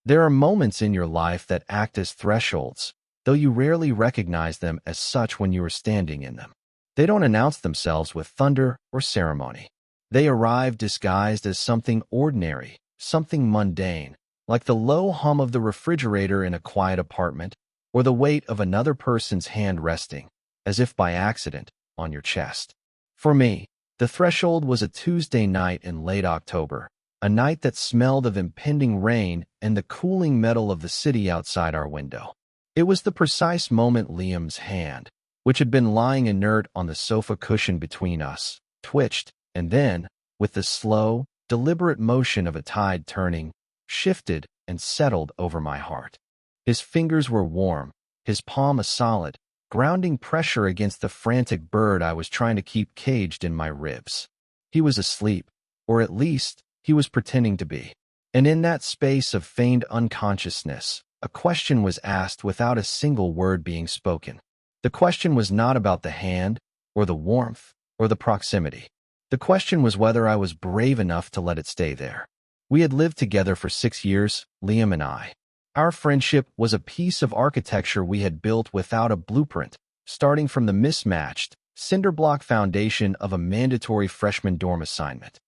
There are moments in your life that act as thresholds, though you rarely recognize them as such when you are standing in them. They don't announce themselves with thunder or ceremony. They arrive disguised as something ordinary, something mundane, like the low hum of the refrigerator in a quiet apartment, or the weight of another person's hand resting, as if by accident, on your chest. For me, the threshold was a Tuesday night in late October, a night that smelled of impending rain and the cooling metal of the city outside our window. It was the precise moment Liam's hand, which had been lying inert on the sofa cushion between us, twitched, and then, with the slow, deliberate motion of a tide turning, shifted and settled over my heart. His fingers were warm, his palm a solid, grounding pressure against the frantic bird I was trying to keep caged in my ribs. He was asleep, or at least, he was pretending to be. And in that space of feigned unconsciousness, a question was asked without a single word being spoken. The question was not about the hand, or the warmth, or the proximity. The question was whether I was brave enough to let it stay there. We had lived together for 6 years, Liam and I. Our friendship was a piece of architecture we had built without a blueprint, starting from the mismatched, cinder-block foundation of a mandatory freshman dorm assignment.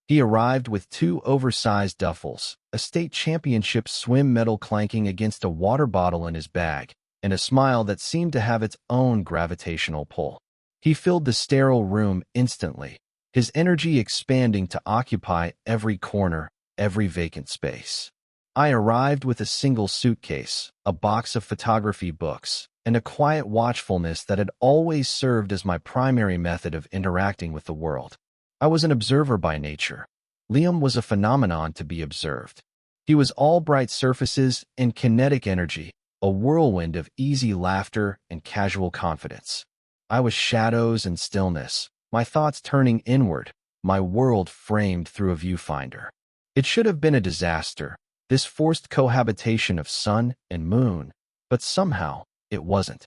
He arrived with 2 oversized duffels, a state championship swim medal clanking against a water bottle in his bag, and a smile that seemed to have its own gravitational pull. He filled the sterile room instantly, his energy expanding to occupy every corner, every vacant space. I arrived with a single suitcase, a box of photography books, and a quiet watchfulness that had always served as my primary method of interacting with the world. I was an observer by nature. Liam was a phenomenon to be observed. He was all bright surfaces and kinetic energy, a whirlwind of easy laughter and casual confidence. I was shadows and stillness, my thoughts turning inward, my world framed through a viewfinder. It should have been a disaster, this forced cohabitation of sun and moon, but somehow it wasn't.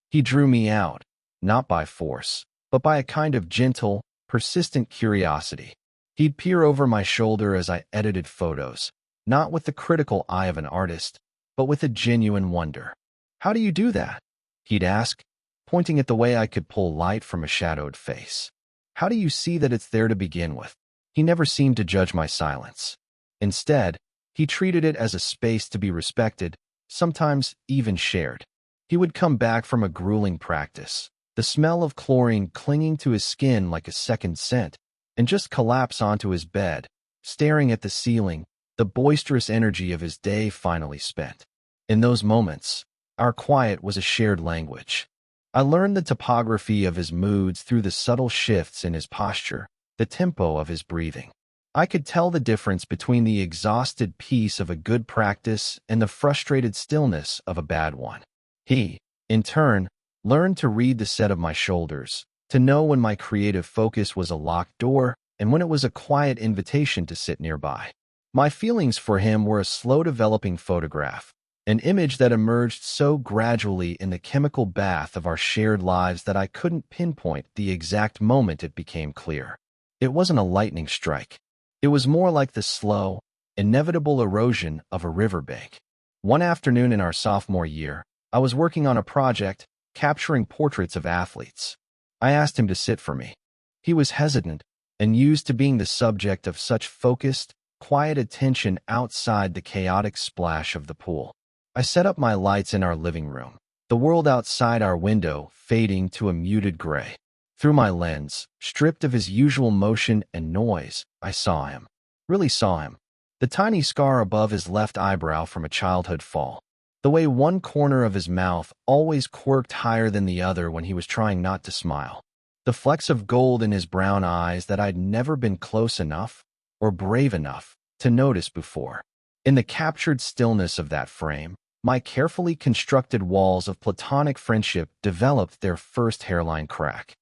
He drew me out, not by force, but by a kind of gentle, persistent curiosity. He'd peer over my shoulder as I edited photos, not with the critical eye of an artist, but with a genuine wonder. "How do you do that?" he'd ask, pointing at the way I could pull light from a shadowed face. "How do you see that it's there to begin with?" He never seemed to judge my silence. Instead, he treated it as a space to be respected, sometimes even shared. He would come back from a grueling practice, the smell of chlorine clinging to his skin like a second scent, and just collapse onto his bed, staring at the ceiling, the boisterous energy of his day finally spent. In those moments, our quiet was a shared language. I learned the topography of his moods through the subtle shifts in his posture, the tempo of his breathing. I could tell the difference between the exhausted peace of a good practice and the frustrated stillness of a bad one. He, in turn, learned to read the set of my shoulders, to know when my creative focus was a locked door and when it was a quiet invitation to sit nearby. My feelings for him were a slow-developing photograph, an image that emerged so gradually in the chemical bath of our shared lives that I couldn't pinpoint the exact moment it became clear. It wasn't a lightning strike. It was more like the slow, inevitable erosion of a riverbank. One afternoon in our sophomore year, I was working on a project, capturing portraits of athletes. I asked him to sit for me. He was hesitant and used to being the subject of such focused, quiet attention outside the chaotic splash of the pool. I set up my lights in our living room, the world outside our window fading to a muted gray. Through my lens, stripped of his usual motion and noise, I saw him. Really saw him. The tiny scar above his left eyebrow from a childhood fall. The way one corner of his mouth always quirked higher than the other when he was trying not to smile. The flecks of gold in his brown eyes that I'd never been close enough, or brave enough, to notice before. In the captured stillness of that frame, my carefully constructed walls of platonic friendship developed their first hairline crack.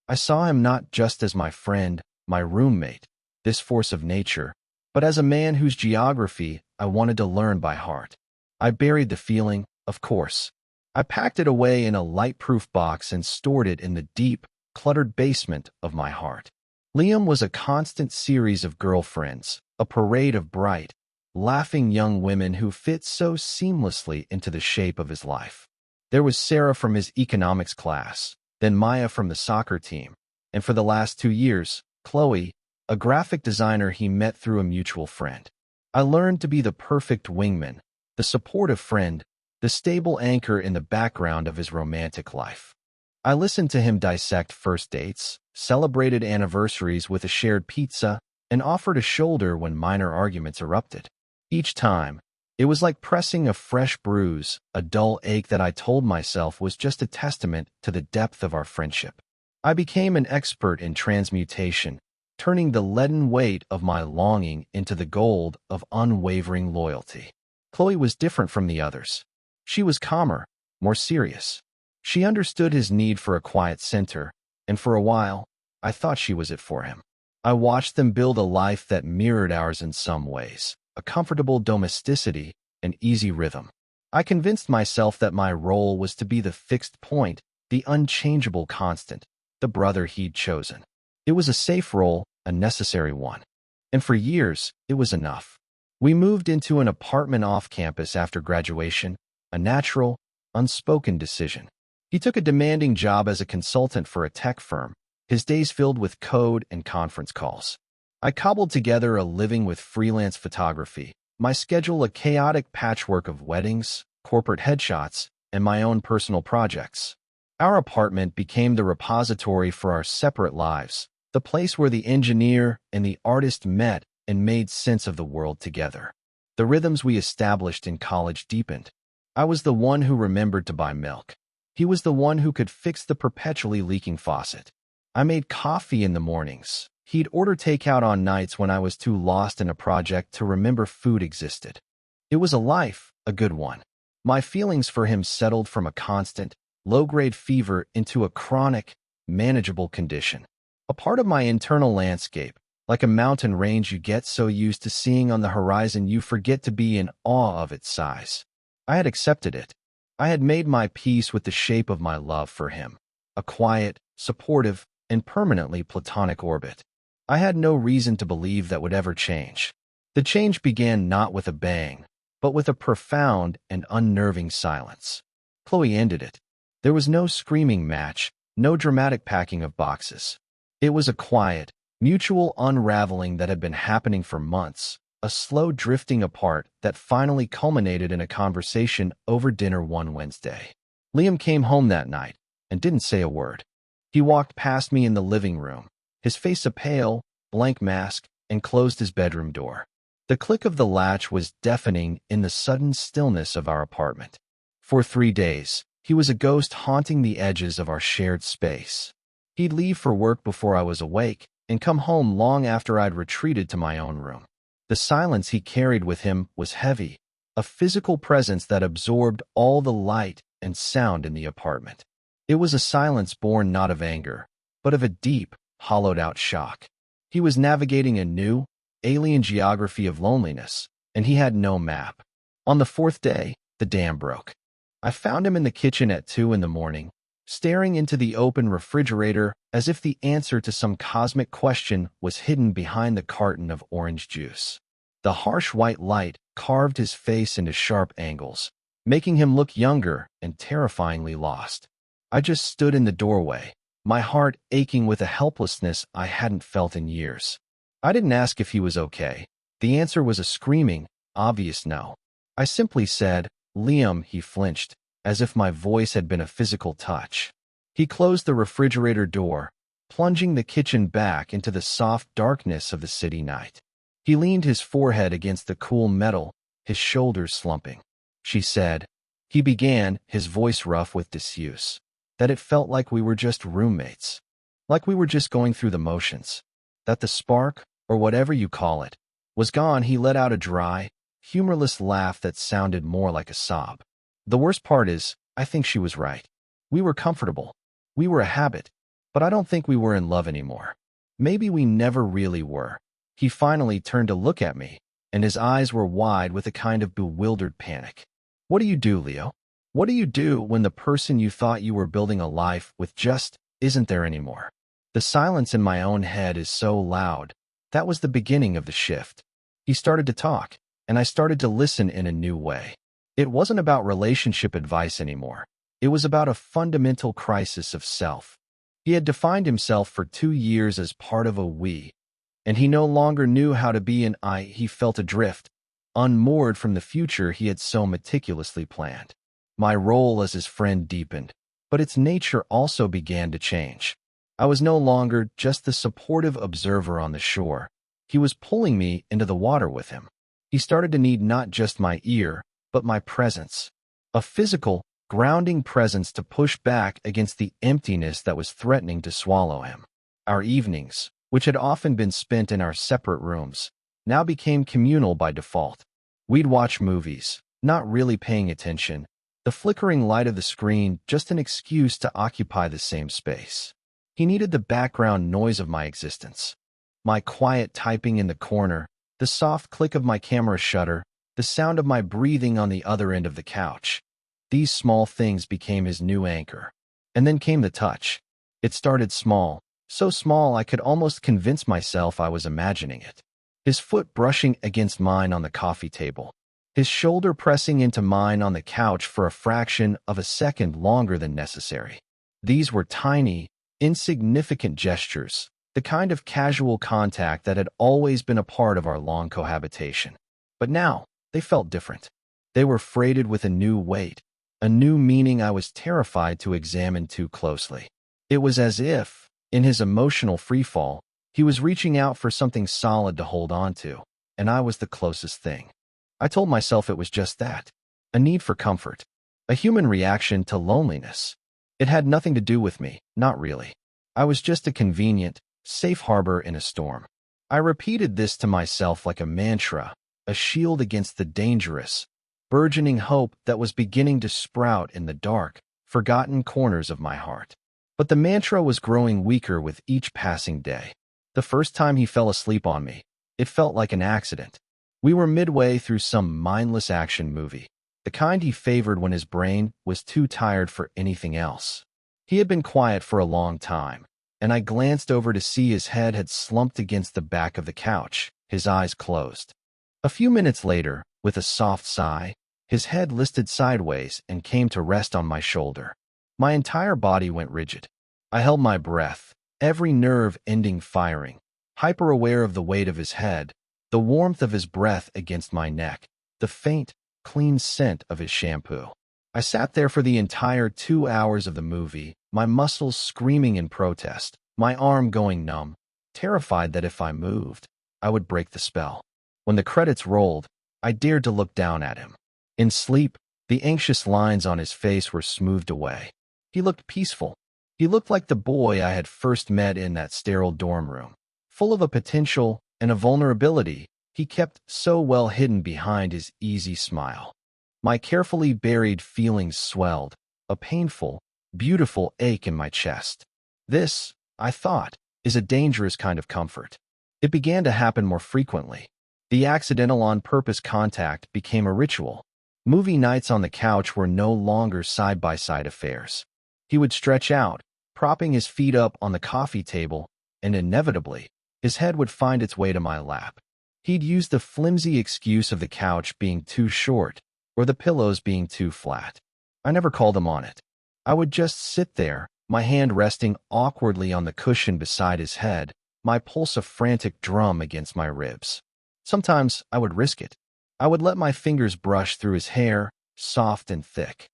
I saw him not just as my friend, my roommate, this force of nature, but as a man whose geography I wanted to learn by heart. I buried the feeling, of course. I packed it away in a light-proof box and stored it in the deep, cluttered basement of my heart. Liam was a constant series of girlfriends, a parade of bright, laughing young women who fit so seamlessly into the shape of his life. There was Sarah from his economics class, then Maya from the soccer team, and for the last 2 years, Chloe, a graphic designer he met through a mutual friend. I learned to be the perfect wingman, the supportive friend, the stable anchor in the background of his romantic life. I listened to him dissect first dates, celebrated anniversaries with a shared pizza, and offered a shoulder when minor arguments erupted. Each time, it was like pressing a fresh bruise, a dull ache that I told myself was just a testament to the depth of our friendship. I became an expert in transmutation, turning the leaden weight of my longing into the gold of unwavering loyalty. Chloe was different from the others. She was calmer, more serious. She understood his need for a quiet center, and for a while, I thought she was it for him. I watched them build a life that mirrored ours in some ways, a comfortable domesticity, an easy rhythm. I convinced myself that my role was to be the fixed point, the unchangeable constant, the brother he'd chosen. It was a safe role, a necessary one. And for years, it was enough. We moved into an apartment off campus after graduation, a natural, unspoken decision. He took a demanding job as a consultant for a tech firm, his days filled with code and conference calls. I cobbled together a living with freelance photography, my schedule a chaotic patchwork of weddings, corporate headshots, and my own personal projects. Our apartment became the repository for our separate lives, the place where the engineer and the artist met and made sense of the world together. The rhythms we established in college deepened. I was the one who remembered to buy milk. He was the one who could fix the perpetually leaking faucet. I made coffee in the mornings. He'd order takeout on nights when I was too lost in a project to remember food existed. It was a life, a good one. My feelings for him settled from a constant, low-grade fever into a chronic, manageable condition. A part of my internal landscape, like a mountain range you get so used to seeing on the horizon you forget to be in awe of its size. I had accepted it. I had made my peace with the shape of my love for him, a quiet, supportive, and permanently platonic orbit. I had no reason to believe that would ever change. The change began not with a bang, but with a profound and unnerving silence. Chloe ended it. There was no screaming match, no dramatic packing of boxes. It was a quiet, mutual unraveling that had been happening for months, a slow drifting apart that finally culminated in a conversation over dinner one Wednesday. Liam came home that night and didn't say a word. He walked past me in the living room, his face a pale, blank mask, and closed his bedroom door. The click of the latch was deafening in the sudden stillness of our apartment. For 3 days, he was a ghost haunting the edges of our shared space. He'd leave for work before I was awake and come home long after I'd retreated to my own room. The silence he carried with him was heavy, a physical presence that absorbed all the light and sound in the apartment. It was a silence born not of anger, but of a deep, hollowed-out shock. He was navigating a new, alien geography of loneliness, and he had no map. On the 4th day, the dam broke. I found him in the kitchen at 2 in the morning, staring into the open refrigerator as if the answer to some cosmic question was hidden behind the carton of orange juice. The harsh white light carved his face into sharp angles, making him look younger and terrifyingly lost. I just stood in the doorway, my heart aching with a helplessness I hadn't felt in years. I didn't ask if he was okay. The answer was a screaming, obvious no. I simply said, "Liam," he flinched, as if my voice had been a physical touch. He closed the refrigerator door, plunging the kitchen back into the soft darkness of the city night. He leaned his forehead against the cool metal, his shoulders slumping. She said, he began, his voice rough with disuse, that it felt like we were just roommates, like we were just going through the motions, that the spark, or whatever you call it, was gone. He let out a dry, humorless laugh that sounded more like a sob. The worst part is, I think she was right. We were comfortable. We were a habit, but I don't think we were in love anymore. Maybe we never really were. He finally turned to look at me, and his eyes were wide with a kind of bewildered panic. What do you do, Leo? What do you do when the person you thought you were building a life with just isn't there anymore? The silence in my own head is so loud. That was the beginning of the shift. He started to talk. and I started to listen in a new way. It wasn't about relationship advice anymore. It was about a fundamental crisis of self. He had defined himself for 2 years as part of a we, and he no longer knew how to be an I. He felt adrift, unmoored from the future he had so meticulously planned. My role as his friend deepened, but its nature also began to change. I was no longer just the supportive observer on the shore. He was pulling me into the water with him. He started to need not just my ear, but my presence. A physical, grounding presence to push back against the emptiness that was threatening to swallow him. Our evenings, which had often been spent in our separate rooms, now became communal by default. We'd watch movies, not really paying attention, the flickering light of the screen just an excuse to occupy the same space. He needed the background noise of my existence. My quiet typing in the corner, the soft click of my camera shutter, the sound of my breathing on the other end of the couch. These small things became his new anchor. And then came the touch. It started small, so small I could almost convince myself I was imagining it. His foot brushing against mine on the coffee table. His shoulder pressing into mine on the couch for a fraction of a second longer than necessary. These were tiny, insignificant gestures, the kind of casual contact that had always been a part of our long cohabitation. But now, they felt different. They were freighted with a new weight, a new meaning I was terrified to examine too closely. It was as if, in his emotional freefall, he was reaching out for something solid to hold on to, and I was the closest thing. I told myself it was just that, a need for comfort, a human reaction to loneliness. It had nothing to do with me, not really. I was just a convenient, safe harbor in a storm. I repeated this to myself like a mantra, a shield against the dangerous, burgeoning hope that was beginning to sprout in the dark, forgotten corners of my heart. But the mantra was growing weaker with each passing day. The first time he fell asleep on me, it felt like an accident. We were midway through some mindless action movie, the kind he favored when his brain was too tired for anything else. He had been quiet for a long time, and I glanced over to see his head had slumped against the back of the couch, his eyes closed. A few minutes later, with a soft sigh, his head listed sideways and came to rest on my shoulder. My entire body went rigid. I held my breath, every nerve ending firing, hyper-aware of the weight of his head, the warmth of his breath against my neck, the faint, clean scent of his shampoo. I sat there for the entire 2 hours of the movie, my muscles screaming in protest, my arm going numb, terrified that if I moved, I would break the spell. When the credits rolled, I dared to look down at him. In sleep, the anxious lines on his face were smoothed away. He looked peaceful. He looked like the boy I had first met in that sterile dorm room, full of a potential and a vulnerability he kept so well hidden behind his easy smile. My carefully buried feelings swelled, a painful, beautiful ache in my chest. This, I thought, is a dangerous kind of comfort. It began to happen more frequently. The accidental on-purpose contact became a ritual. Movie nights on the couch were no longer side-by-side affairs. He would stretch out, propping his feet up on the coffee table, and inevitably, his head would find its way to my lap. He'd use the flimsy excuse of the couch being too short or the pillows being too flat. I never called him on it. I would just sit there, my hand resting awkwardly on the cushion beside his head, my pulse a frantic drum against my ribs. Sometimes I would risk it. I would let my fingers brush through his hair, soft and thick.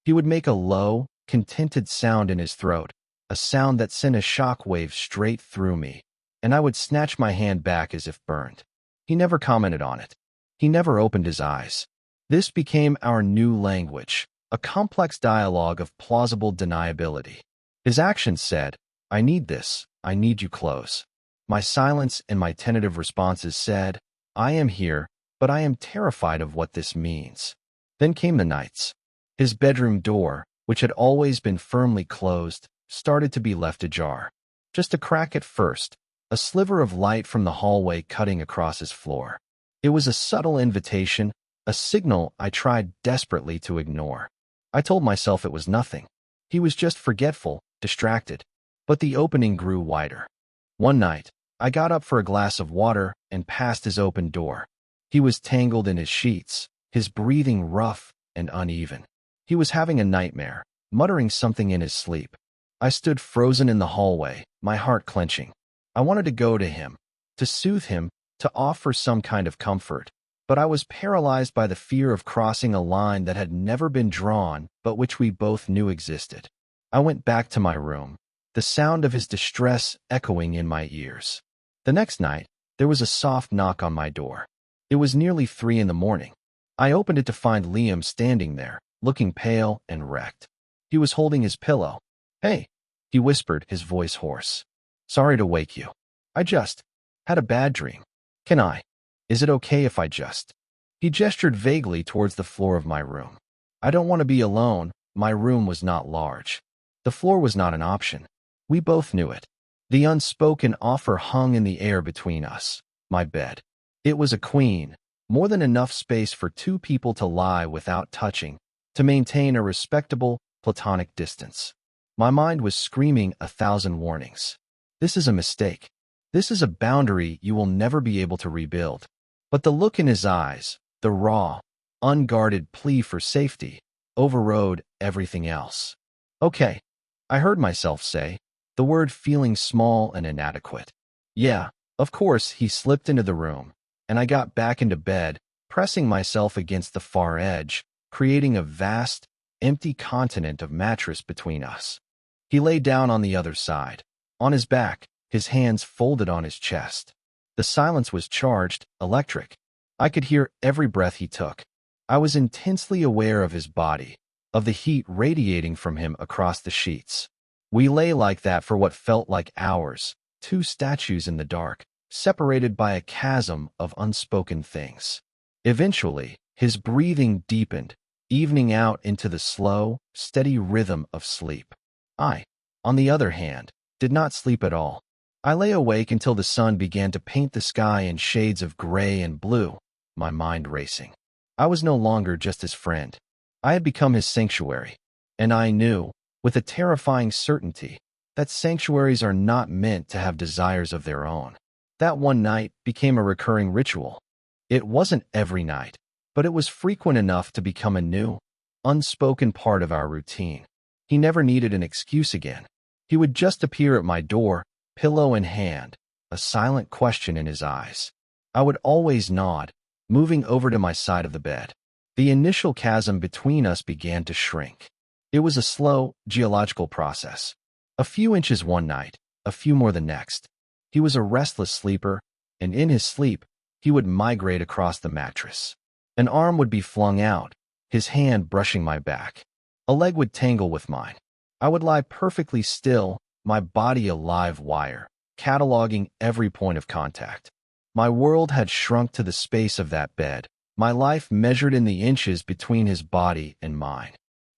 He would make a low, contented sound in his throat, a sound that sent a shock wave straight through me, and I would snatch my hand back as if burned. He never commented on it. He never opened his eyes. This became our new language, a complex dialogue of plausible deniability. His actions said, "I need this, I need you close." My silence and my tentative responses said, "I am here, but I am terrified of what this means." Then came the nights. His bedroom door, which had always been firmly closed, started to be left ajar. Just a crack at first, a sliver of light from the hallway cutting across his floor. It was a subtle invitation, a signal I tried desperately to ignore. I told myself it was nothing. He was just forgetful, distracted. But the opening grew wider. One night, I got up for a glass of water and passed his open door. He was tangled in his sheets, his breathing rough and uneven. He was having a nightmare, muttering something in his sleep. I stood frozen in the hallway, my heart clenching. I wanted to go to him, to soothe him, to offer some kind of comfort. But I was paralyzed by the fear of crossing a line that had never been drawn, but which we both knew existed. I went back to my room, the sound of his distress echoing in my ears. The next night, there was a soft knock on my door. It was nearly 3 in the morning. I opened it to find Liam standing there, looking pale and wrecked. He was holding his pillow. "Hey," he whispered, his voice hoarse. "Sorry to wake you. I just had a bad dream. Is it okay if I just—" He gestured vaguely towards the floor of my room. I don't want to be alone. My room was not large. The floor was not an option. We both knew it. The unspoken offer hung in the air between us. My bed. It was a queen, more than enough space for 2 people to lie without touching, to maintain a respectable, platonic distance. My mind was screaming 1,000 warnings. This is a mistake. This is a boundary you will never be able to rebuild. But the look in his eyes, the raw, unguarded plea for safety, overrode everything else. "Okay," I heard myself say, the word feeling small and inadequate. "Yeah, of course." He slipped into the room, and I got back into bed, pressing myself against the far edge, creating a vast, empty continent of mattress between us. He lay down on the other side, on his back, his hands folded on his chest. The silence was charged, electric. I could hear every breath he took. I was intensely aware of his body, of the heat radiating from him across the sheets. We lay like that for what felt like hours, 2 statues in the dark, separated by a chasm of unspoken things. Eventually, his breathing deepened, evening out into the slow, steady rhythm of sleep. I, on the other hand, did not sleep at all. I lay awake until the sun began to paint the sky in shades of gray and blue, my mind racing. I was no longer just his friend. I had become his sanctuary, and I knew, with a terrifying certainty, that sanctuaries are not meant to have desires of their own. That one night became a recurring ritual. It wasn't every night, but it was frequent enough to become a new, unspoken part of our routine. He never needed an excuse again. He would just appear at my door, pillow in hand, a silent question in his eyes. I would always nod, moving over to my side of the bed. The initial chasm between us began to shrink. It was a slow, geological process. A few inches one night, a few more the next. He was a restless sleeper, and in his sleep, he would migrate across the mattress. An arm would be flung out, his hand brushing my back. A leg would tangle with mine. I would lie perfectly still, my body a live wire, cataloging every point of contact. My world had shrunk to the space of that bed, my life measured in the inches between his body and mine.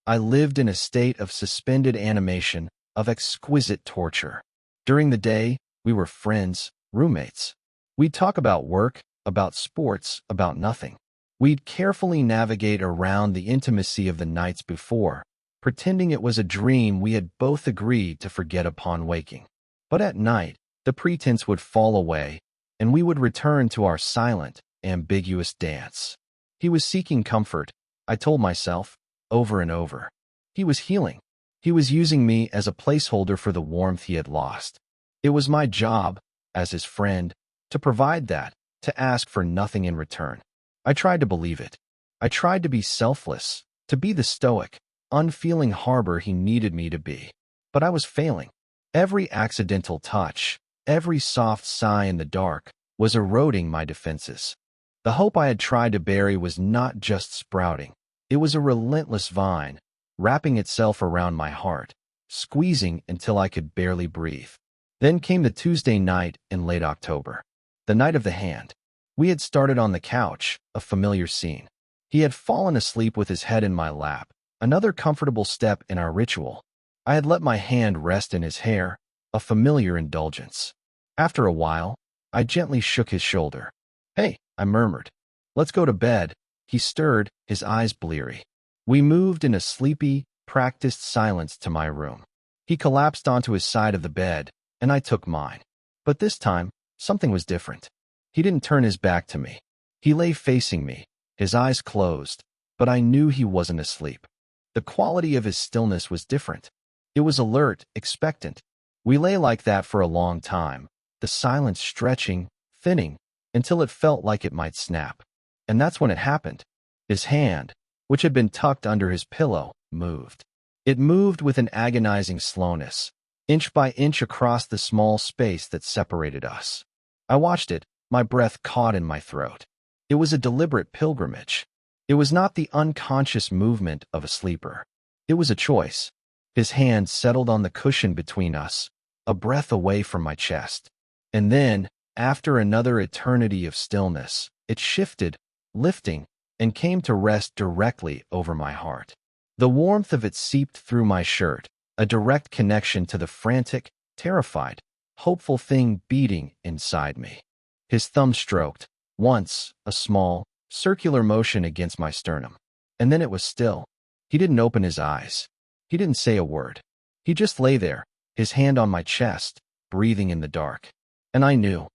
I lived in a state of suspended animation, of exquisite torture. During the day, we were friends, roommates. We'd talk about work, about sports, about nothing. We'd carefully navigate around the intimacy of the nights before, pretending it was a dream we had both agreed to forget upon waking. But at night, the pretense would fall away, and we would return to our silent, ambiguous dance. He was seeking comfort, I told myself, over and over. He was healing. He was using me as a placeholder for the warmth he had lost. It was my job, as his friend, to provide that, to ask for nothing in return. I tried to believe it. I tried to be selfless, to be the stoic, unfeeling harbor he needed me to be. But I was failing. Every accidental touch, every soft sigh in the dark, was eroding my defenses. The hope I had tried to bury was not just sprouting. It was a relentless vine, wrapping itself around my heart, squeezing until I could barely breathe. Then came the Tuesday night in late October. The night of the hand. We had started on the couch, a familiar scene. He had fallen asleep with his head in my lap, another comfortable step in our ritual. I had let my hand rest in his hair, a familiar indulgence. After a while, I gently shook his shoulder. "Hey," I murmured. "Let's go to bed." He stirred, his eyes bleary. We moved in a sleepy, practiced silence to my room. He collapsed onto his side of the bed, and I took mine. But this time, something was different. He didn't turn his back to me. He lay facing me, his eyes closed, but I knew he wasn't asleep. The quality of his stillness was different. It was alert, expectant. We lay like that for a long time, the silence stretching, thinning, until it felt like it might snap. And that's when it happened. His hand, which had been tucked under his pillow, moved. It moved with an agonizing slowness, inch by inch across the small space that separated us. I watched it, my breath caught in my throat. It was a deliberate pilgrimage. It was not the unconscious movement of a sleeper. It was a choice. His hand settled on the cushion between us, a breath away from my chest. And then, after another eternity of stillness, it shifted, lifting, and came to rest directly over my heart. The warmth of it seeped through my shirt, a direct connection to the frantic, terrified, hopeful thing beating inside me. His thumb stroked, once, a small, circular motion against my sternum. And then it was still. He didn't open his eyes. He didn't say a word. He just lay there, his hand on my chest, breathing in the dark. And I knew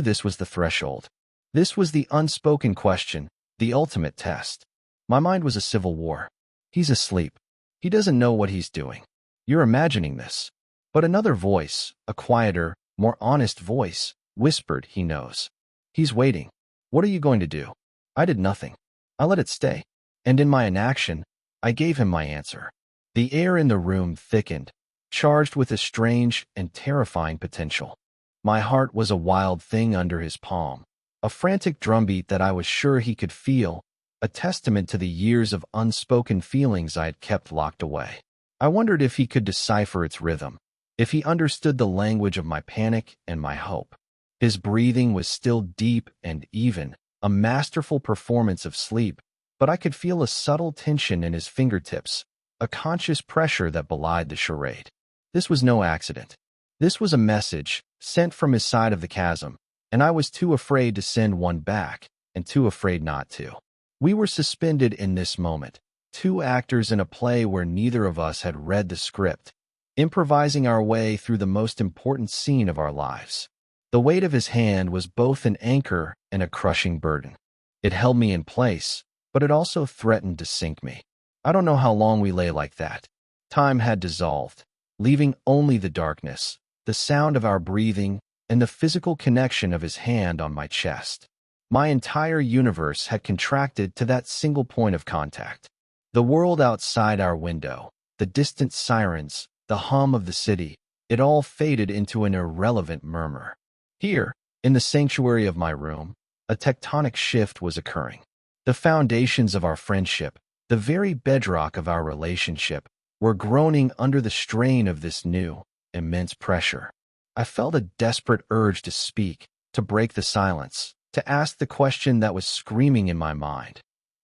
this was the threshold. This was the unspoken question, the ultimate test. My mind was a civil war. He's asleep. He doesn't know what he's doing. You're imagining this. But another voice, a quieter, more honest voice, whispered he knows. He's waiting. What are you going to do? I did nothing. I let it stay. And in my inaction, I gave him my answer. The air in the room thickened, charged with a strange and terrifying potential. My heart was a wild thing under his palm, a frantic drumbeat that I was sure he could feel, a testament to the years of unspoken feelings I had kept locked away. I wondered if he could decipher its rhythm, if he understood the language of my panic and my hope. His breathing was still deep and even, a masterful performance of sleep, but I could feel a subtle tension in his fingertips, a conscious pressure that belied the charade. This was no accident. This was a message, sent from his side of the chasm, and I was too afraid to send one back, and too afraid not to. We were suspended in this moment, two actors in a play where neither of us had read the script, improvising our way through the most important scene of our lives. The weight of his hand was both an anchor and a crushing burden. It held me in place, but it also threatened to sink me. I don't know how long we lay like that. Time had dissolved, leaving only the darkness, the sound of our breathing, and the physical connection of his hand on my chest. My entire universe had contracted to that single point of contact. The world outside our window, the distant sirens, the hum of the city, it all faded into an irrelevant murmur. Here, in the sanctuary of my room, a tectonic shift was occurring. The foundations of our friendship, the very bedrock of our relationship, were groaning under the strain of this new, immense pressure. I felt a desperate urge to speak, to break the silence, to ask the question that was screaming in my mind.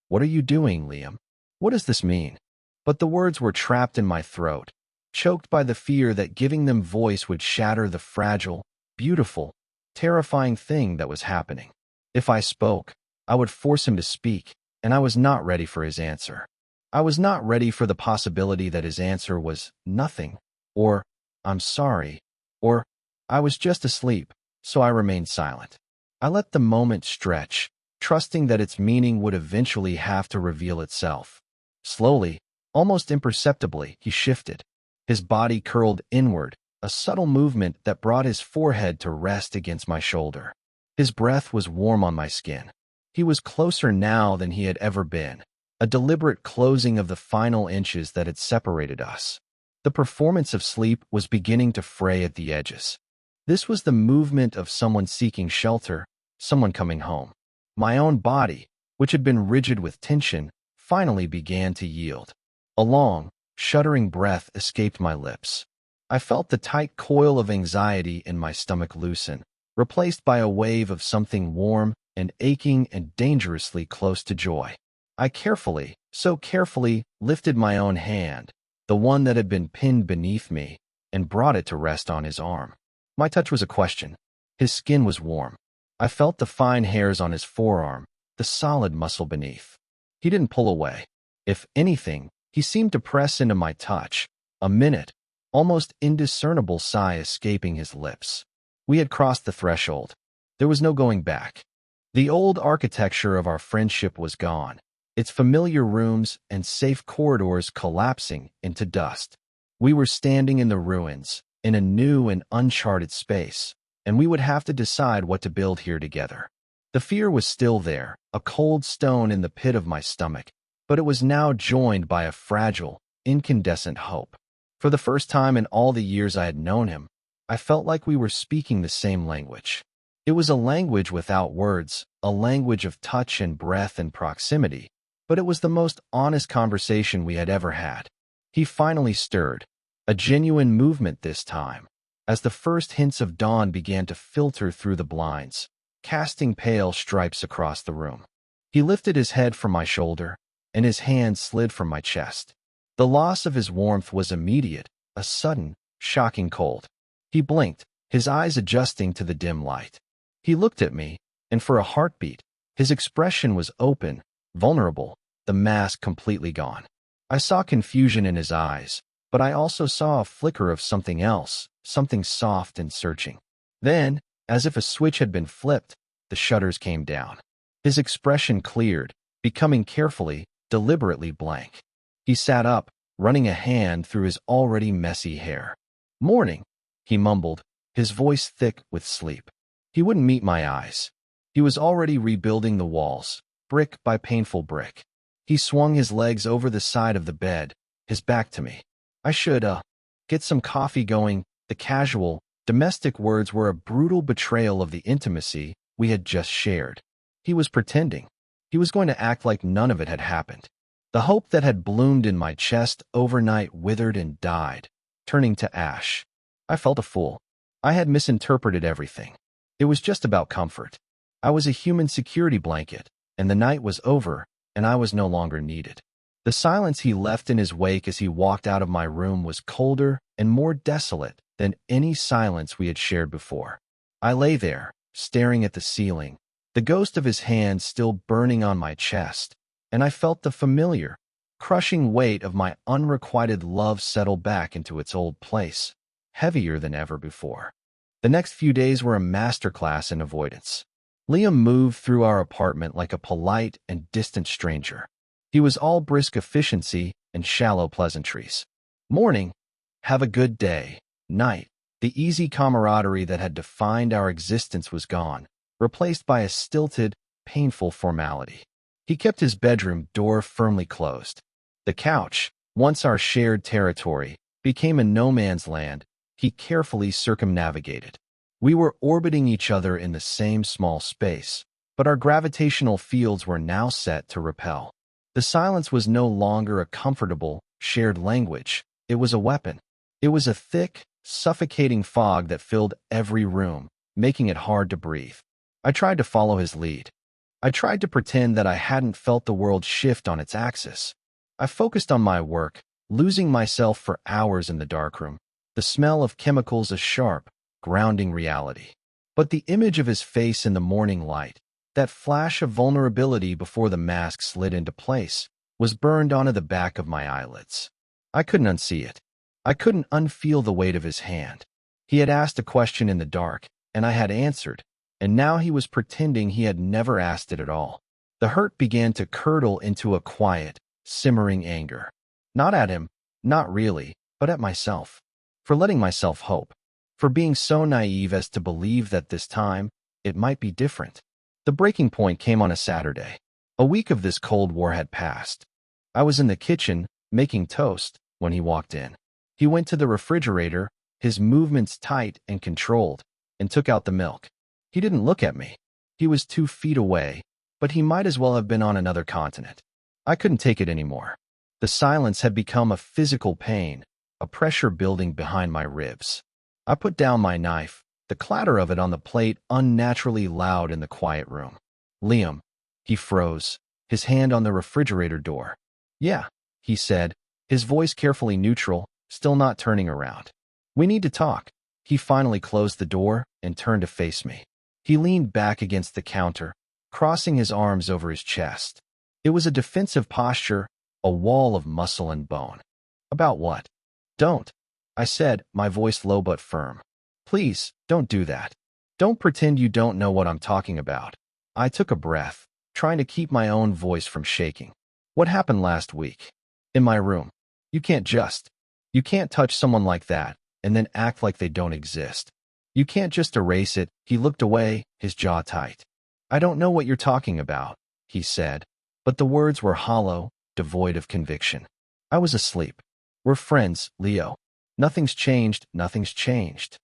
What are you doing, Liam? What does this mean? But the words were trapped in my throat, choked by the fear that giving them voice would shatter the fragile, beautiful, terrifying thing that was happening. If I spoke, I would force him to speak, and I was not ready for his answer. I was not ready for the possibility that his answer was nothing, or I'm sorry, or I was just asleep, so I remained silent. I let the moment stretch, trusting that its meaning would eventually have to reveal itself. Slowly, almost imperceptibly, he shifted. His body curled inward, a subtle movement that brought his forehead to rest against my shoulder. His breath was warm on my skin. He was closer now than he had ever been, a deliberate closing of the final inches that had separated us. The performance of sleep was beginning to fray at the edges. This was the movement of someone seeking shelter, someone coming home. My own body, which had been rigid with tension, finally began to yield. A long, shuddering breath escaped my lips. I felt the tight coil of anxiety in my stomach loosen, replaced by a wave of something warm and aching and dangerously close to joy. I carefully, so carefully, lifted my own hand, the one that had been pinned beneath me, and brought it to rest on his arm. My touch was a question. His skin was warm. I felt the fine hairs on his forearm, the solid muscle beneath. He didn't pull away. If anything, he seemed to press into my touch, a minute, almost indiscernible sigh escaping his lips. We had crossed the threshold. There was no going back. The old architecture of our friendship was gone, its familiar rooms and safe corridors collapsing into dust. We were standing in the ruins, in a new and uncharted space, and we would have to decide what to build here together. The fear was still there, a cold stone in the pit of my stomach, but it was now joined by a fragile, incandescent hope. For the first time in all the years I had known him, I felt like we were speaking the same language. It was a language without words, a language of touch and breath and proximity, but it was the most honest conversation we had ever had. He finally stirred, a genuine movement this time, as the first hints of dawn began to filter through the blinds, casting pale stripes across the room. He lifted his head from my shoulder, and his hand slid from my chest. The loss of his warmth was immediate, a sudden, shocking cold. He blinked, his eyes adjusting to the dim light. He looked at me, and for a heartbeat, his expression was open, vulnerable, the mask completely gone. I saw confusion in his eyes, but I also saw a flicker of something else, something soft and searching. Then, as if a switch had been flipped, the shutters came down. His expression cleared, becoming carefully, deliberately blank. He sat up, running a hand through his already messy hair. "Morning," he mumbled, his voice thick with sleep. He wouldn't meet my eyes. He was already rebuilding the walls, brick by painful brick. He swung his legs over the side of the bed, his back to me. "I should, get some coffee going." The casual, domestic words were a brutal betrayal of the intimacy we had just shared. He was pretending. He was going to act like none of it had happened. The hope that had bloomed in my chest overnight withered and died, turning to ash. I felt a fool. I had misinterpreted everything. It was just about comfort. I was a human security blanket, and the night was over, and I was no longer needed. The silence he left in his wake as he walked out of my room was colder and more desolate than any silence we had shared before. I lay there, staring at the ceiling, the ghost of his hand still burning on my chest, and I felt the familiar, crushing weight of my unrequited love settle back into its old place, heavier than ever before. The next few days were a masterclass in avoidance. Liam moved through our apartment like a polite and distant stranger. He was all brisk efficiency and shallow pleasantries. Morning, have a good day. Night, the easy camaraderie that had defined our existence was gone, replaced by a stilted, painful formality. He kept his bedroom door firmly closed. The couch, once our shared territory, became a no-man's land he carefully circumnavigated. We were orbiting each other in the same small space, but our gravitational fields were now set to repel. The silence was no longer a comfortable, shared language. It was a weapon. It was a thick, suffocating fog that filled every room, making it hard to breathe. I tried to follow his lead. I tried to pretend that I hadn't felt the world shift on its axis. I focused on my work, losing myself for hours in the darkroom, the smell of chemicals a sharp, grounding reality. But the image of his face in the morning light, that flash of vulnerability before the mask slid into place, was burned onto the back of my eyelids. I couldn't unsee it. I couldn't unfeel the weight of his hand. He had asked a question in the dark, and I had answered, and now he was pretending he had never asked it at all. The hurt began to curdle into a quiet, simmering anger. Not at him, not really, but at myself. For letting myself hope. For being so naive as to believe that this time, it might be different. The breaking point came on a Saturday. A week of this Cold War had passed. I was in the kitchen, making toast, when he walked in. He went to the refrigerator, his movements tight and controlled, and took out the milk. He didn't look at me. He was 2 feet away, but he might as well have been on another continent. I couldn't take it anymore. The silence had become a physical pain, a pressure building behind my ribs. I put down my knife, the clatter of it on the plate unnaturally loud in the quiet room. "Liam." He froze, his hand on the refrigerator door. "Yeah," he said, his voice carefully neutral, still not turning around. "We need to talk." He finally closed the door and turned to face me. He leaned back against the counter, crossing his arms over his chest. It was a defensive posture, a wall of muscle and bone. "About what?" "Don't," I said, my voice low but firm. "Please, don't do that. Don't pretend you don't know what I'm talking about." I took a breath, trying to keep my own voice from shaking. What happened last week? In my room. You can't just. You can't touch someone like that and then act like they don't exist. You can't just erase it. He looked away, his jaw tight. I don't know what you're talking about, he said, but the words were hollow, devoid of conviction. I was asleep. We're friends, Leo. Nothing's changed, nothing's changed.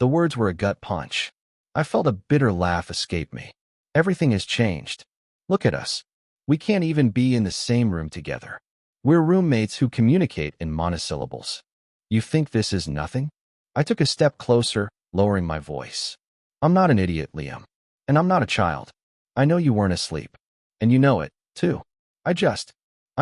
The words were a gut punch. I felt a bitter laugh escape me. Everything has changed. Look at us. We can't even be in the same room together. We're roommates who communicate in monosyllables. You think this is nothing? I took a step closer, lowering my voice. I'm not an idiot, Liam. And I'm not a child. I know you weren't asleep. And you know it, too. I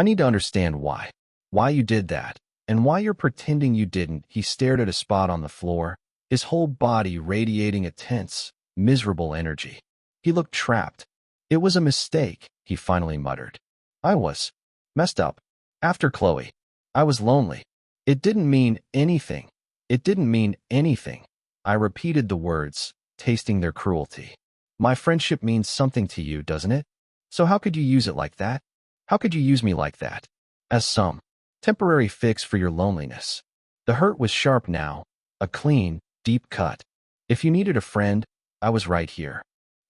need to understand why. Why you did that. And why you're pretending you didn't. He stared at a spot on the floor, his whole body radiating a tense, miserable energy. He looked trapped. It was a mistake, he finally muttered. I was messed up. After Chloe. I was lonely. It didn't mean anything. It didn't mean anything. I repeated the words, tasting their cruelty. My friendship means something to you, doesn't it? So how could you use it like that? How could you use me like that? As some temporary fix for your loneliness. The hurt was sharp now, a clean, deep cut. If you needed a friend, I was right here.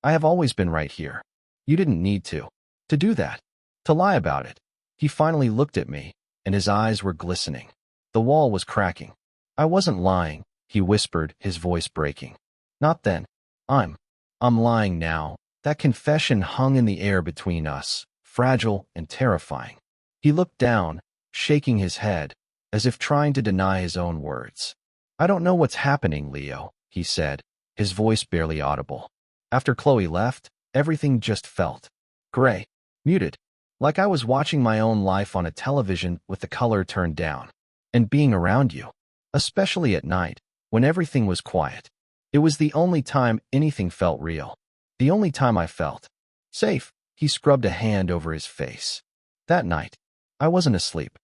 I have always been right here. You didn't need to do that, to lie about it. He finally looked at me, and his eyes were glistening. The wall was cracking. I wasn't lying, he whispered, his voice breaking. Not then. I'm lying now. That confession hung in the air between us, fragile and terrifying. He looked down, shaking his head, as if trying to deny his own words. I don't know what's happening, Leo, he said, his voice barely audible. After Chloe left, everything just felt gray, muted, like I was watching my own life on a television with the color turned down. And being around you, especially at night, when everything was quiet, it was the only time anything felt real. The only time I felt safe. He scrubbed a hand over his face. That night, I wasn't asleep.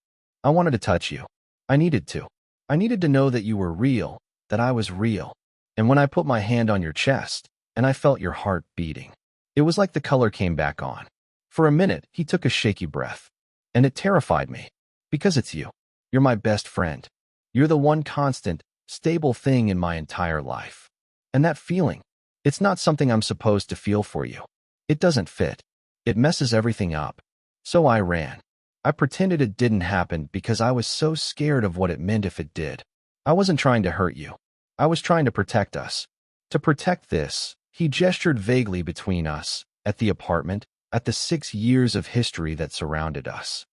I wanted to touch you. I needed to. I needed to know that you were real, that I was real. And when I put my hand on your chest, and I felt your heart beating, it was like the color came back on. For a minute, he took a shaky breath. And it terrified me. Because it's you. You're my best friend. You're the one constant, stable thing in my entire life. And that feeling, it's not something I'm supposed to feel for you. It doesn't fit. It messes everything up. So I ran. I pretended it didn't happen because I was so scared of what it meant if it did. I wasn't trying to hurt you. I was trying to protect us. To protect this, he gestured vaguely between us, at the apartment, at the 6 years of history that surrounded us.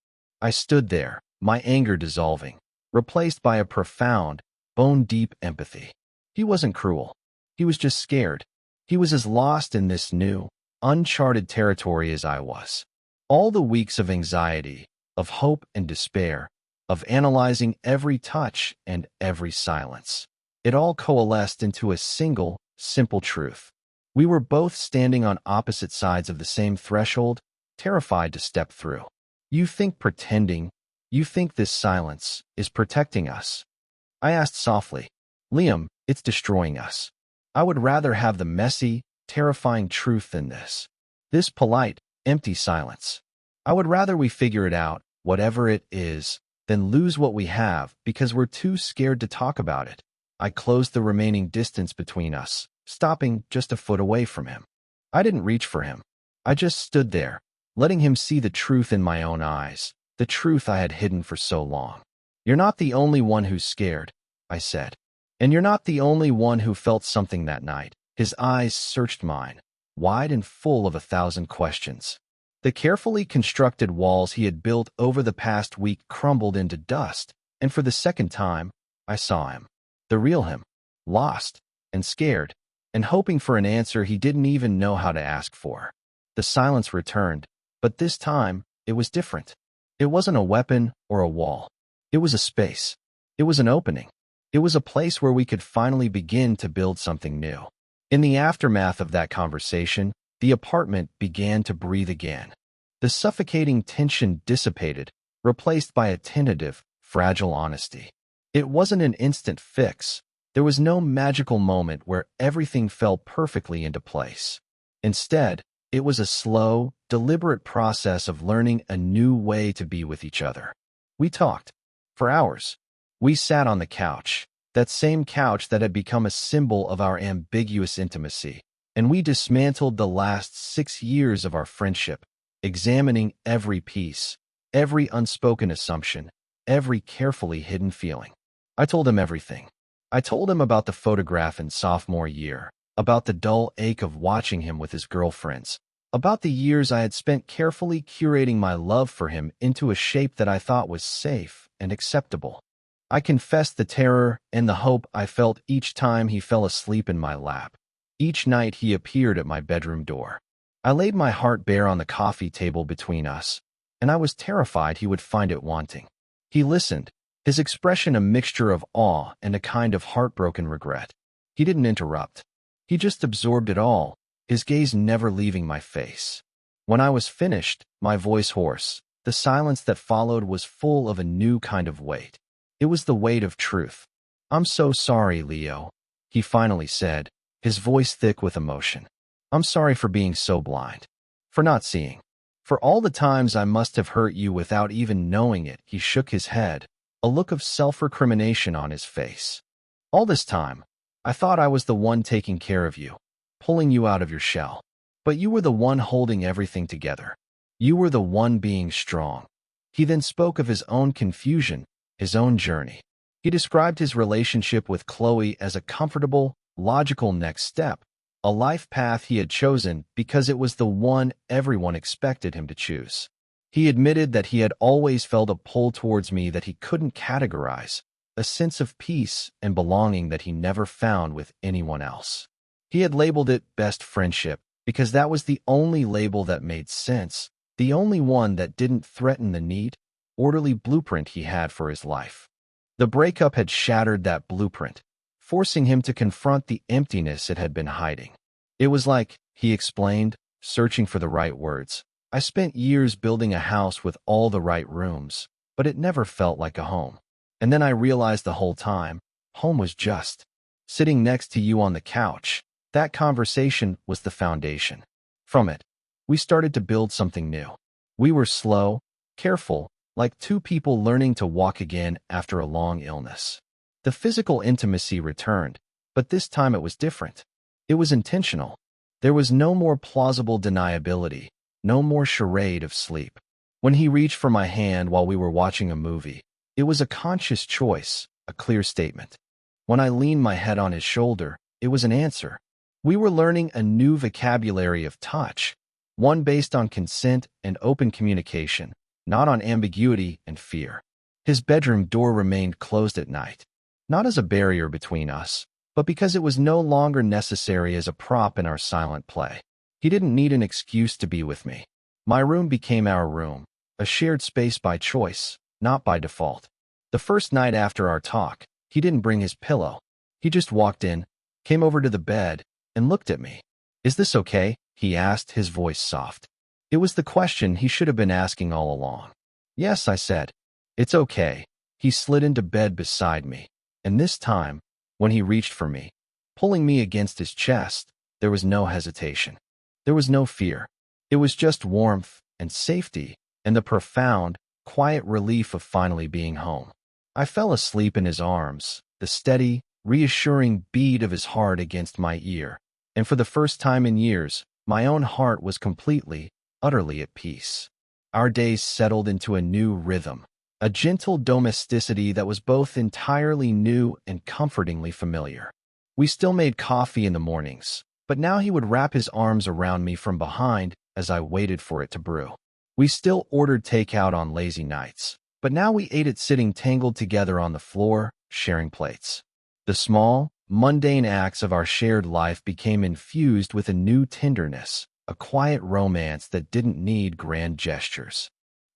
I stood there, my anger dissolving, replaced by a profound, bone-deep empathy. He wasn't cruel. He was just scared. He was as lost in this new, uncharted territory as I was. All the weeks of anxiety, of hope and despair, of analyzing every touch and every silence, it all coalesced into a single, simple truth. We were both standing on opposite sides of the same threshold, terrified to step through. You think this silence is protecting us? I asked softly. Liam, it's destroying us. I would rather have the messy, terrifying truth than this polite, empty silence. I would rather we figure it out, whatever it is, than lose what we have because we're too scared to talk about it. I closed the remaining distance between us, stopping just a foot away from him. I didn't reach for him. I just stood there, letting him see the truth in my own eyes, the truth I had hidden for so long. You're not the only one who's scared, I said. And you're not the only one who felt something that night. His eyes searched mine, wide and full of 1,000 questions. The carefully constructed walls he had built over the past week crumbled into dust, and for the second time, I saw him. The real him, lost and scared, and hoping for an answer he didn't even know how to ask for. The silence returned, but this time, it was different. It wasn't a weapon or a wall. It was a space. It was an opening. It was a place where we could finally begin to build something new. In the aftermath of that conversation, the apartment began to breathe again. The suffocating tension dissipated, replaced by a tentative, fragile honesty. It wasn't an instant fix. There was no magical moment where everything fell perfectly into place. Instead, It was a slow, deliberate process of learning a new way to be with each other. We talked. For hours. We sat on the couch, that same couch that had become a symbol of our ambiguous intimacy, and we dismantled the last 6 years of our friendship, examining every piece, every unspoken assumption, every carefully hidden feeling. I told him everything. I told him about the photograph in sophomore year, about the dull ache of watching him with his girlfriends, about the years I had spent carefully curating my love for him into a shape that I thought was safe and acceptable. I confessed the terror and the hope I felt each time he fell asleep in my lap, each night he appeared at my bedroom door. I laid my heart bare on the coffee table between us, and I was terrified he would find it wanting. He listened, his expression a mixture of awe and a kind of heartbroken regret. He didn't interrupt. He just absorbed it all, his gaze never leaving my face. When I was finished, my voice hoarse, the silence that followed was full of a new kind of weight. It was the weight of truth. "I'm so sorry, Leo," he finally said, his voice thick with emotion. "I'm sorry for being so blind. For not seeing. For all the times I must have hurt you without even knowing it." He shook his head, a look of self-recrimination on his face. "All this time, I thought I was the one taking care of you, pulling you out of your shell. But you were the one holding everything together. You were the one being strong." He then spoke of his own confusion, his own journey. He described his relationship with Chloe as a comfortable, logical next step, a life path he had chosen because it was the one everyone expected him to choose. He admitted that he had always felt a pull towards me that he couldn't categorize, a sense of peace and belonging that he never found with anyone else. He had labeled it best friendship because that was the only label that made sense, the only one that didn't threaten the neat, orderly blueprint he had for his life. The breakup had shattered that blueprint, forcing him to confront the emptiness it had been hiding. "It was like," he explained, searching for the right words, "I spent years building a house with all the right rooms, but it never felt like a home. And then I realized the whole time, home was just sitting next to you on the couch." That conversation was the foundation. From it, we started to build something new. We were slow, careful, like two people learning to walk again after a long illness. The physical intimacy returned, but this time it was different. It was intentional. There was no more plausible deniability, no more charade of sleep. When he reached for my hand while we were watching a movie, it was a conscious choice, a clear statement. When I leaned my head on his shoulder, it was an answer. We were learning a new vocabulary of touch, one based on consent and open communication, not on ambiguity and fear. His bedroom door remained closed at night, not as a barrier between us, but because it was no longer necessary as a prop in our silent play. He didn't need an excuse to be with me. My room became our room, a shared space by choice, not by default. The first night after our talk, he didn't bring his pillow. He just walked in, came over to the bed, and looked at me. "Is this okay?" he asked, his voice soft. It was the question he should have been asking all along. "Yes," I said. "It's okay." He slid into bed beside me, and this time, when he reached for me, pulling me against his chest, there was no hesitation. There was no fear. It was just warmth and safety and the profound, quiet relief of finally being home. I fell asleep in his arms, the steady, reassuring beat of his heart against my ear, and for the first time in years, my own heart was completely, utterly at peace. Our days settled into a new rhythm, a gentle domesticity that was both entirely new and comfortingly familiar. We still made coffee in the mornings, but now he would wrap his arms around me from behind as I waited for it to brew. We still ordered takeout on lazy nights, but now we ate it sitting tangled together on the floor, sharing plates. The small, mundane acts of our shared life became infused with a new tenderness, a quiet romance that didn't need grand gestures.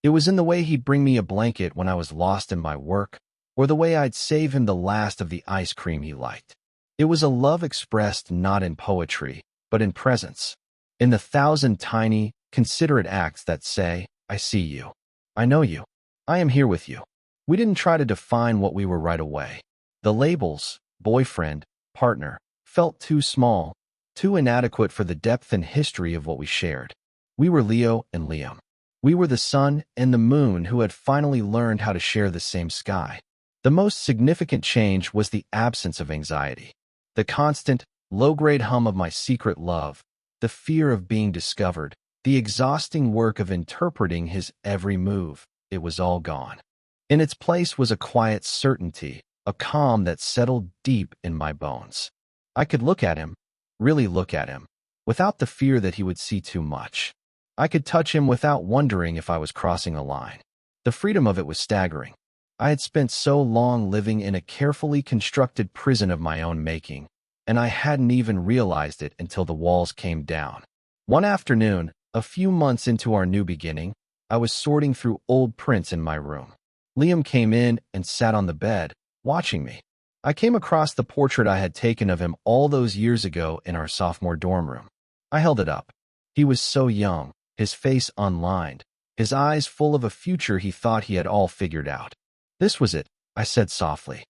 It was in the way he'd bring me a blanket when I was lost in my work, or the way I'd save him the last of the ice cream he liked. It was a love expressed not in poetry, but in presence, in the 1,000 tiny, considerate acts that say, "I see you. I know you. I am here with you." We didn't try to define what we were right away. The labels, boyfriend, partner, felt too small, too inadequate for the depth and history of what we shared. We were Leo and Liam. We were the sun and the moon who had finally learned how to share the same sky. The most significant change was the absence of anxiety. The constant, low-grade hum of my secret love, the fear of being discovered, the exhausting work of interpreting his every move, it was all gone. In its place was a quiet certainty, a calm that settled deep in my bones. I could look at him, really look at him, without the fear that he would see too much. I could touch him without wondering if I was crossing a line. The freedom of it was staggering. I had spent so long living in a carefully constructed prison of my own making, and I hadn't even realized it until the walls came down. One afternoon, a few months into our new beginning, I was sorting through old prints in my room. Liam came in and sat on the bed, watching me. I came across the portrait I had taken of him all those years ago in our sophomore dorm room. I held it up. He was so young, his face unlined, his eyes full of a future he thought he had all figured out. This was it, I said softly.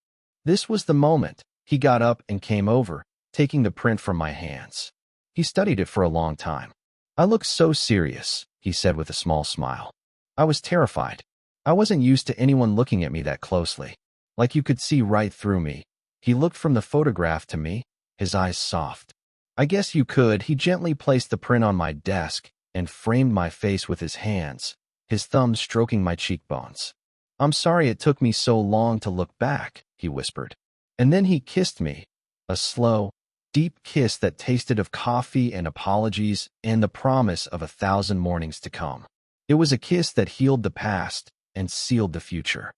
This was the moment. He got up and came over, taking the print from my hands. He studied it for a long time. I looked so serious, he said with a small smile. I was terrified. I wasn't used to anyone looking at me that closely. Like you could see right through me. He looked from the photograph to me, his eyes soft. I guess you could. He gently placed the print on my desk and framed my face with his hands, his thumbs stroking my cheekbones. I'm sorry it took me so long to look back, he whispered. And then he kissed me, a slow, deep kiss that tasted of coffee and apologies and the promise of 1,000 mornings to come. It was a kiss that healed the past and sealed the future.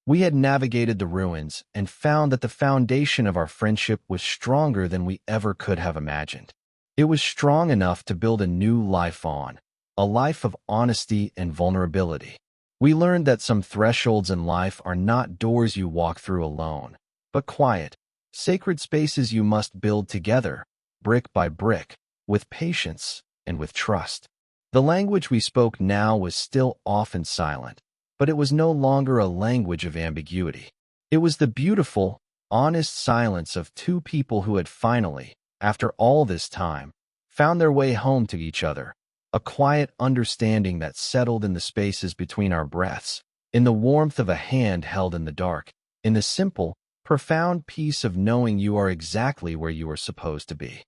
We had navigated the ruins and found that the foundation of our friendship was stronger than we ever could have imagined. It was strong enough to build a new life on, a life of honesty and vulnerability. We learned that some thresholds in life are not doors you walk through alone, but quiet, sacred spaces you must build together, brick by brick, with patience and with trust. The language we spoke now was still often silent, but it was no longer a language of ambiguity. It was the beautiful, honest silence of two people who had finally, after all this time, found their way home to each other, a quiet understanding that settled in the spaces between our breaths, in the warmth of a hand held in the dark, in the simple, profound peace of knowing you are exactly where you are supposed to be.